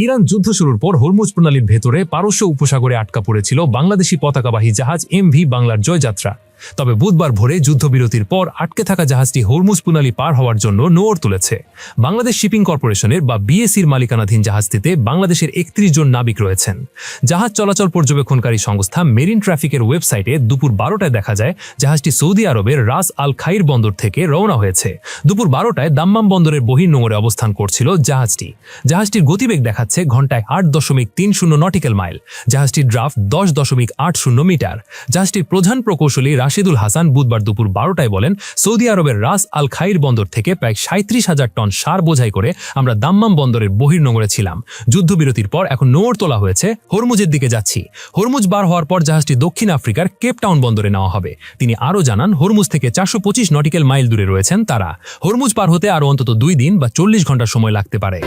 Iran যুদ্ধ শুরুর পর হরমুজ প্রণালীর ভেতরে পারস্য উপসাগরে আটকা পড়েছিল বাংলাদেশি পতাকাবাহী জাহাজ এমভি বাংলার জয়যাত্রা। তবে বুধবার ভোরে যুদ্ধবিরতির পর আটকে থাকা জাহাজটি হরমুজ প্রণালী পার হওয়ার জন্য নোঙর তুলেছে। বাংলাদেশ শিপিং কর্পোরেশনের বা বিএসির মালিকানাধীন জাহাজটিতে বাংলাদেশের ৩১ জন নাবিক রয়েছেন। জাহাজ চলাচল পর্যবেক্ষণকারী সংস্থা মেরিন ট্রাফিকের ওয়েবসাইটে দুপুর ১২টায় দেখা যায় জাহাজটি সৌদি আরবের রাস আল খাইর বন্দর থেকে রওনা হয়েছে। দুপুর ১২টায় দাম্মাম বন্দরের বহির্নোঙরে অবস্থান করছিল জাহাজটি। জাহাজটির গতিবেগ দেখাচ্ছে ঘন্টায় ৮.৩০ নটিক্যাল মাইল। জাহাজটির ড্রাফট ১০.৮০ মিটার। জাহাজটির প্রধান প্রকৌশলী রাশিদুল হাসান বুধবার দুপুর ১২টায় বলেন, সৌদি আরবের রাস আল খাইর বন্দর থেকে প্রায় ৩৭,০০০ টন সার বোঝাই করে আমরা দাম্মাম বন্দরের বহির্নোঙরে ছিলাম। যুদ্ধবিরতির পর এখন নোঙর তোলা হয়েছে, হরমুজের দিকে যাচ্ছি। হরমুজ বার হওয়ার পর জাহাজটি দক্ষিণ আফ্রিকার কেপটাউন বন্দরে নেওয়া হবে। তিনি আরও জানান, হরমুজ থেকে ৪২৫ নটিক্যাল মাইল দূরে রয়েছেন তারা। হরমুজ পার হতে আরও অন্তত ২ দিন বা ৪০ ঘন্টা সময় লাগতে পারে।